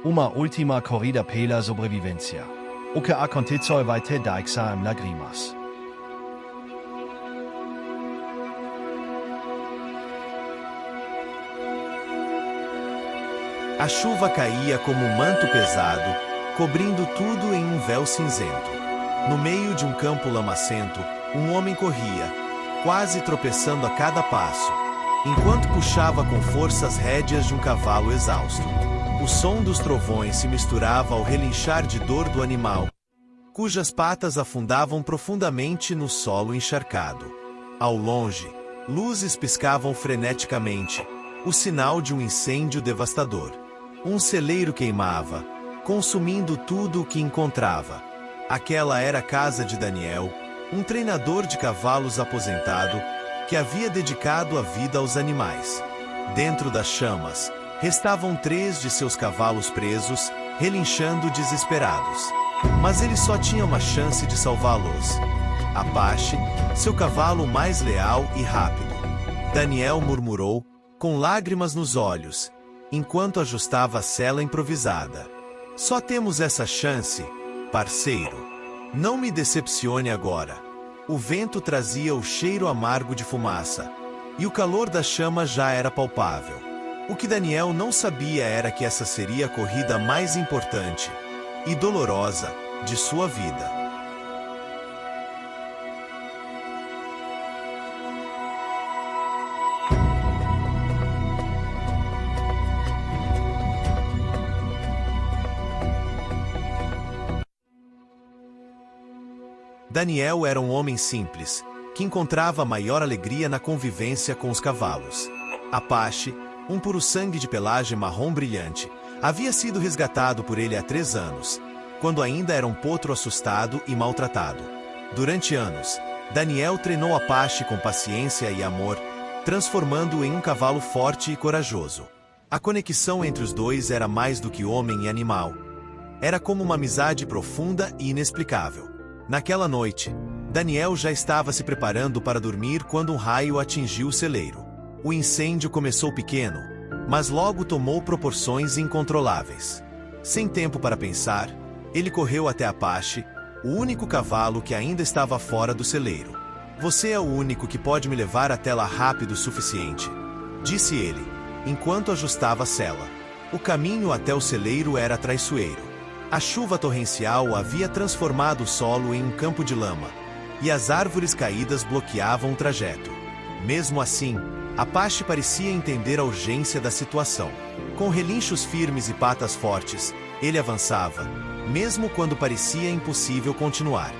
Uma última corrida pela sobrevivência. O que aconteceu vai te deixar em lágrimas. A chuva caía como um manto pesado, cobrindo tudo em um véu cinzento. No meio de um campo lamacento, um homem corria, quase tropeçando a cada passo, enquanto puxava com força as rédeas de um cavalo exausto. O som dos trovões se misturava ao relinchar de dor do animal, cujas patas afundavam profundamente no solo encharcado. Ao longe, luzes piscavam freneticamente, o sinal de um incêndio devastador. Um celeiro queimava, consumindo tudo o que encontrava. Aquela era a casa de Daniel, um treinador de cavalos aposentado, que havia dedicado a vida aos animais. Dentro das chamas, restavam 3 de seus cavalos presos, relinchando desesperados. Mas ele só tinha uma chance de salvá-los. Apache, seu cavalo mais leal e rápido. Daniel murmurou, com lágrimas nos olhos, enquanto ajustava a sela improvisada. Só temos essa chance, parceiro. Não me decepcione agora. O vento trazia o cheiro amargo de fumaça, e o calor da chama já era palpável. O que Daniel não sabia era que essa seria a corrida mais importante e dolorosa de sua vida. Daniel era um homem simples, que encontrava maior alegria na convivência com os cavalos. Apache, um puro-sangue de pelagem marrom brilhante, havia sido resgatado por ele há 3 anos, quando ainda era um potro assustado e maltratado. Durante anos, Daniel treinou Apache com paciência e amor, transformando-o em um cavalo forte e corajoso. A conexão entre os dois era mais do que homem e animal. Era como uma amizade profunda e inexplicável. Naquela noite, Daniel já estava se preparando para dormir quando um raio atingiu o celeiro. O incêndio começou pequeno, mas logo tomou proporções incontroláveis. Sem tempo para pensar, ele correu até Apache, o único cavalo que ainda estava fora do celeiro. "Você é o único que pode me levar até lá rápido o suficiente", disse ele, enquanto ajustava a sela. O caminho até o celeiro era traiçoeiro. A chuva torrencial havia transformado o solo em um campo de lama, e as árvores caídas bloqueavam o trajeto. Mesmo assim, Apache parecia entender a urgência da situação. Com relinchos firmes e patas fortes, ele avançava, mesmo quando parecia impossível continuar.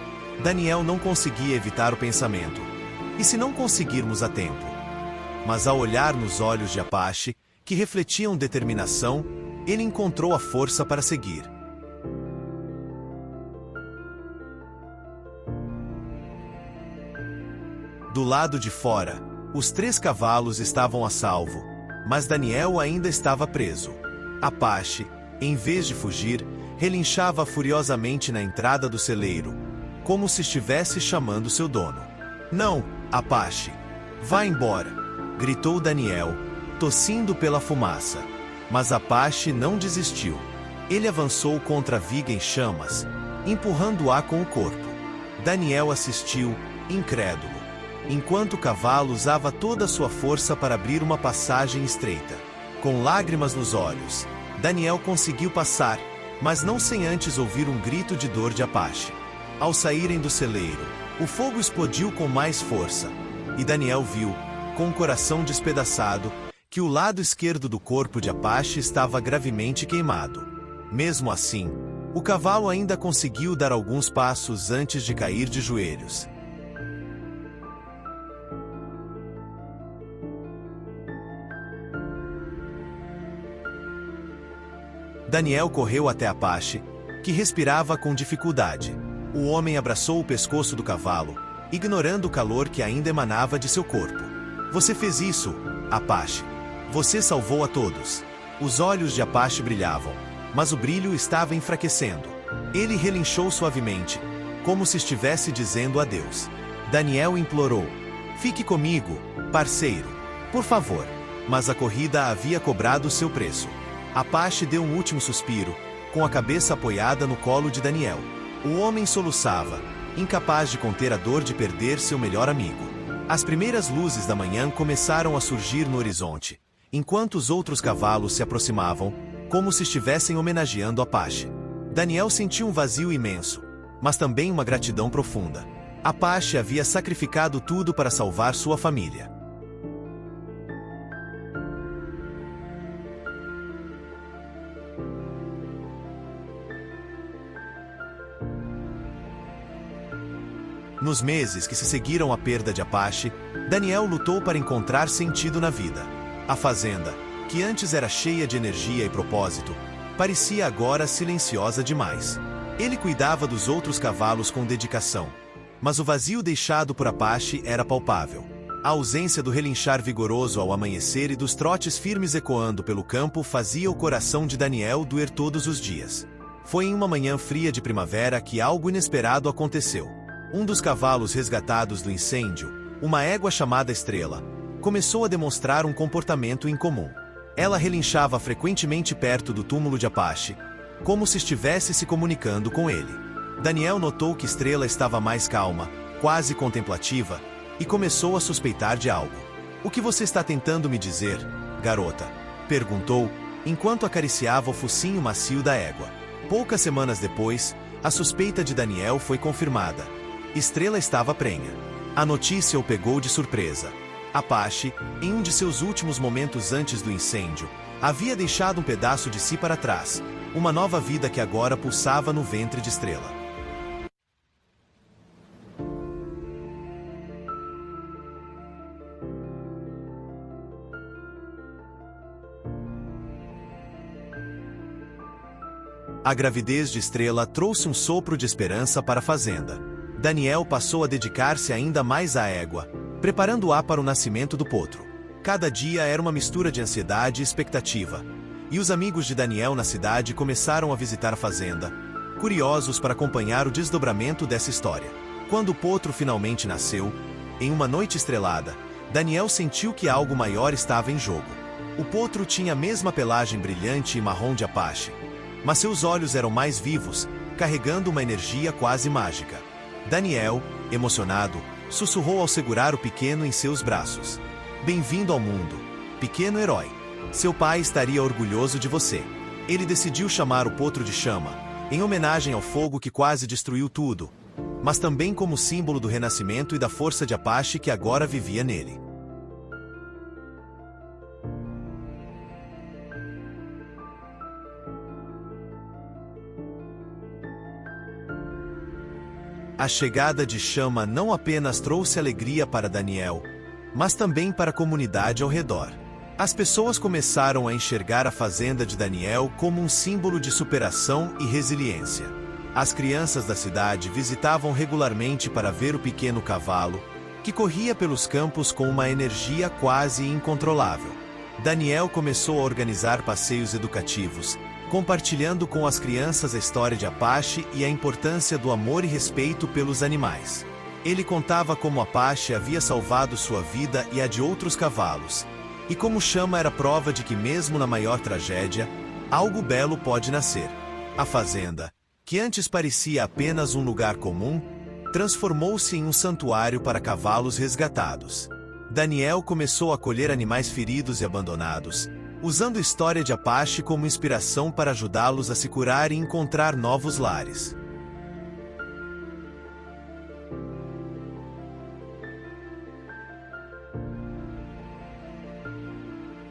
Daniel não conseguia evitar o pensamento: e se não conseguirmos a tempo? Mas ao olhar nos olhos de Apache, que refletiam determinação, ele encontrou a força para seguir. Do lado de fora, os 3 cavalos estavam a salvo, mas Daniel ainda estava preso. Apache, em vez de fugir, relinchava furiosamente na entrada do celeiro, como se estivesse chamando seu dono. "Não, Apache! Vá embora!", gritou Daniel, tossindo pela fumaça. Mas Apache não desistiu. Ele avançou contra a viga em chamas, empurrando-a com o corpo. Daniel assistiu, incrédulo, enquanto o cavalo usava toda a sua força para abrir uma passagem estreita. Com lágrimas nos olhos, Daniel conseguiu passar, mas não sem antes ouvir um grito de dor de Apache. Ao saírem do celeiro, o fogo explodiu com mais força, e Daniel viu, com o coração despedaçado, que o lado esquerdo do corpo de Apache estava gravemente queimado. Mesmo assim, o cavalo ainda conseguiu dar alguns passos antes de cair de joelhos. Daniel correu até Apache, que respirava com dificuldade. O homem abraçou o pescoço do cavalo, ignorando o calor que ainda emanava de seu corpo. "Você fez isso, Apache. Você salvou a todos." Os olhos de Apache brilhavam, mas o brilho estava enfraquecendo. Ele relinchou suavemente, como se estivesse dizendo adeus. Daniel implorou: "Fique comigo, parceiro, por favor." Mas a corrida havia cobrado seu preço. Apache deu um último suspiro, com a cabeça apoiada no colo de Daniel. O homem soluçava, incapaz de conter a dor de perder seu melhor amigo. As primeiras luzes da manhã começaram a surgir no horizonte, enquanto os outros cavalos se aproximavam, como se estivessem homenageando Apache. Daniel sentiu um vazio imenso, mas também uma gratidão profunda. Apache havia sacrificado tudo para salvar sua família. Nos meses que se seguiram à perda de Apache, Daniel lutou para encontrar sentido na vida. A fazenda, que antes era cheia de energia e propósito, parecia agora silenciosa demais. Ele cuidava dos outros cavalos com dedicação, mas o vazio deixado por Apache era palpável. A ausência do relinchar vigoroso ao amanhecer e dos trotes firmes ecoando pelo campo fazia o coração de Daniel doer todos os dias. Foi em uma manhã fria de primavera que algo inesperado aconteceu. Um dos cavalos resgatados do incêndio, uma égua chamada Estrela, começou a demonstrar um comportamento incomum. Ela relinchava frequentemente perto do túmulo de Apache, como se estivesse se comunicando com ele. Daniel notou que Estrela estava mais calma, quase contemplativa, e começou a suspeitar de algo. "O que você está tentando me dizer, garota?" perguntou, enquanto acariciava o focinho macio da égua. Poucas semanas depois, a suspeita de Daniel foi confirmada. Estrela estava prenha. A notícia o pegou de surpresa. Apache, em um de seus últimos momentos antes do incêndio, havia deixado um pedaço de si para trás, uma nova vida que agora pulsava no ventre de Estrela. A gravidez de Estrela trouxe um sopro de esperança para a fazenda. Daniel passou a dedicar-se ainda mais à égua, preparando-a para o nascimento do potro. Cada dia era uma mistura de ansiedade e expectativa, e os amigos de Daniel na cidade começaram a visitar a fazenda, curiosos para acompanhar o desdobramento dessa história. Quando o potro finalmente nasceu, em uma noite estrelada, Daniel sentiu que algo maior estava em jogo. O potro tinha a mesma pelagem brilhante e marrom de Apache, mas seus olhos eram mais vivos, carregando uma energia quase mágica. Daniel, emocionado, sussurrou ao segurar o pequeno em seus braços. "Bem-vindo ao mundo, pequeno herói. Seu pai estaria orgulhoso de você." Ele decidiu chamar o potro de Chama, em homenagem ao fogo que quase destruiu tudo, mas também como símbolo do renascimento e da força de Apache que agora vivia nele. A chegada de Chama não apenas trouxe alegria para Daniel, mas também para a comunidade ao redor. As pessoas começaram a enxergar a fazenda de Daniel como um símbolo de superação e resiliência. As crianças da cidade visitavam regularmente para ver o pequeno cavalo, que corria pelos campos com uma energia quase incontrolável. Daniel começou a organizar passeios educativos, compartilhando com as crianças a história de Apache e a importância do amor e respeito pelos animais. Ele contava como Apache havia salvado sua vida e a de outros cavalos, e como Chama era prova de que mesmo na maior tragédia, algo belo pode nascer. A fazenda, que antes parecia apenas um lugar comum, transformou-se em um santuário para cavalos resgatados. Daniel começou a acolher animais feridos e abandonados, usando a história de Apache como inspiração para ajudá-los a se curar e encontrar novos lares.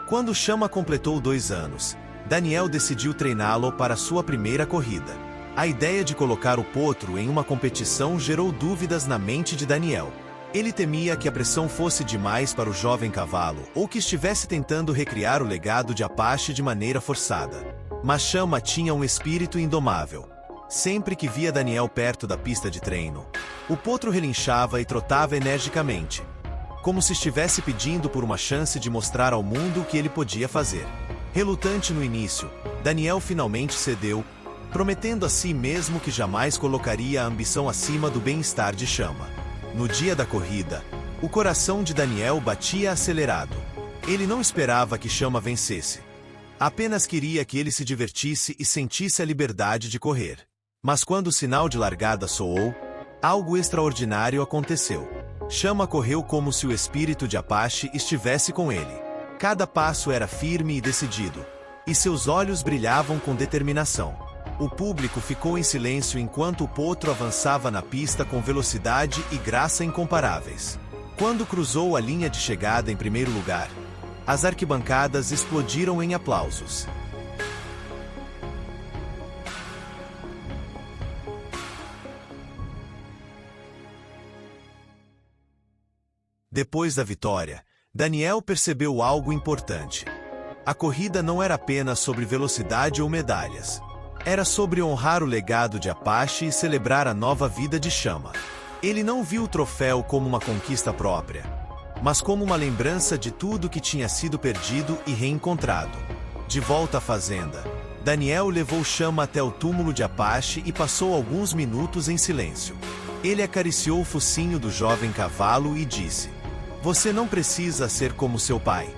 Quando Chama completou 2 anos, Daniel decidiu treiná-lo para sua primeira corrida. A ideia de colocar o potro em uma competição gerou dúvidas na mente de Daniel. Ele temia que a pressão fosse demais para o jovem cavalo ou que estivesse tentando recriar o legado de Apache de maneira forçada. Mas Chama tinha um espírito indomável. Sempre que via Daniel perto da pista de treino, o potro relinchava e trotava energicamente, como se estivesse pedindo por uma chance de mostrar ao mundo o que ele podia fazer. Relutante no início, Daniel finalmente cedeu, prometendo a si mesmo que jamais colocaria a ambição acima do bem-estar de Chama. No dia da corrida, o coração de Daniel batia acelerado. Ele não esperava que Chama vencesse. Apenas queria que ele se divertisse e sentisse a liberdade de correr. Mas quando o sinal de largada soou, algo extraordinário aconteceu. Chama correu como se o espírito de Apache estivesse com ele. Cada passo era firme e decidido, e seus olhos brilhavam com determinação. O público ficou em silêncio enquanto o potro avançava na pista com velocidade e graça incomparáveis. Quando cruzou a linha de chegada em primeiro lugar, as arquibancadas explodiram em aplausos. Depois da vitória, Daniel percebeu algo importante. A corrida não era apenas sobre velocidade ou medalhas. Era sobre honrar o legado de Apache e celebrar a nova vida de Chama. Ele não viu o troféu como uma conquista própria, mas como uma lembrança de tudo que tinha sido perdido e reencontrado. De volta à fazenda, Daniel levou Chama até o túmulo de Apache e passou alguns minutos em silêncio. Ele acariciou o focinho do jovem cavalo e disse: "Você não precisa ser como seu pai.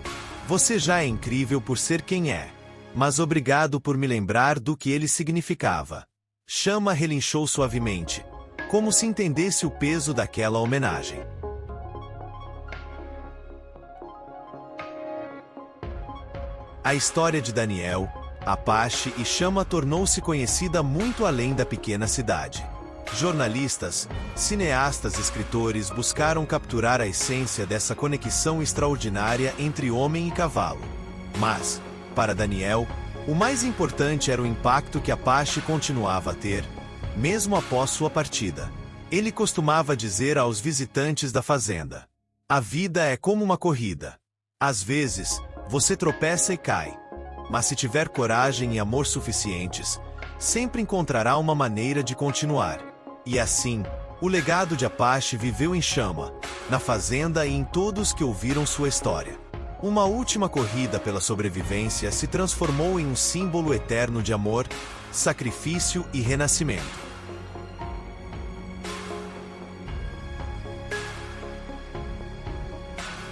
Você já é incrível por ser quem é. Mas obrigado por me lembrar do que ele significava." Chama relinchou suavemente, como se entendesse o peso daquela homenagem. A história de Daniel, Apache e Chama tornou-se conhecida muito além da pequena cidade. Jornalistas, cineastas e escritores buscaram capturar a essência dessa conexão extraordinária entre homem e cavalo. Mas, para Daniel, o mais importante era o impacto que Apache continuava a ter, mesmo após sua partida. Ele costumava dizer aos visitantes da fazenda: "A vida é como uma corrida. Às vezes, você tropeça e cai. Mas se tiver coragem e amor suficientes, sempre encontrará uma maneira de continuar." E assim, o legado de Apache viveu em Chama, na fazenda e em todos que ouviram sua história. Uma última corrida pela sobrevivência se transformou em um símbolo eterno de amor, sacrifício e renascimento.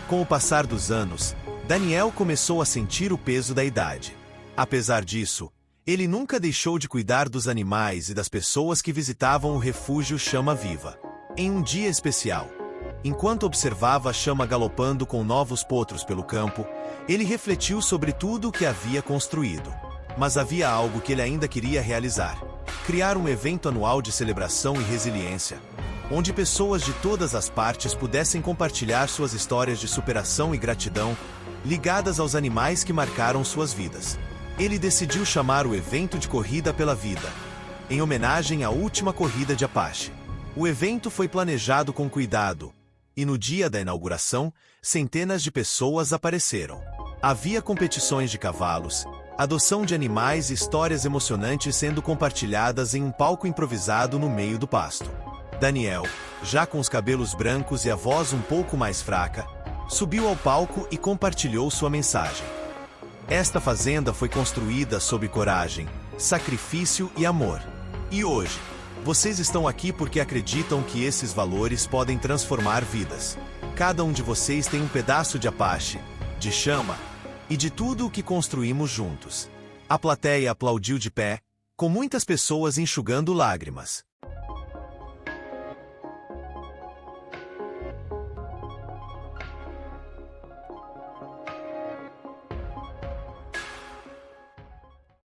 Com o passar dos anos, Daniel começou a sentir o peso da idade. Apesar disso, ele nunca deixou de cuidar dos animais e das pessoas que visitavam o refúgio Chama Viva. Em um dia especial, enquanto observava a Chama galopando com novos potros pelo campo, ele refletiu sobre tudo o que havia construído. Mas havia algo que ele ainda queria realizar: criar um evento anual de celebração e resiliência, onde pessoas de todas as partes pudessem compartilhar suas histórias de superação e gratidão, ligadas aos animais que marcaram suas vidas. Ele decidiu chamar o evento de Corrida pela Vida, em homenagem à última corrida de Apache. O evento foi planejado com cuidado, e no dia da inauguração, centenas de pessoas apareceram. Havia competições de cavalos, adoção de animais e histórias emocionantes sendo compartilhadas em um palco improvisado no meio do pasto. Daniel, já com os cabelos brancos e a voz um pouco mais fraca, subiu ao palco e compartilhou sua mensagem. Esta fazenda foi construída sob coragem, sacrifício e amor. E hoje, vocês estão aqui porque acreditam que esses valores podem transformar vidas. Cada um de vocês tem um pedaço de Apache, de Chama e de tudo o que construímos juntos. A plateia aplaudiu de pé, com muitas pessoas enxugando lágrimas.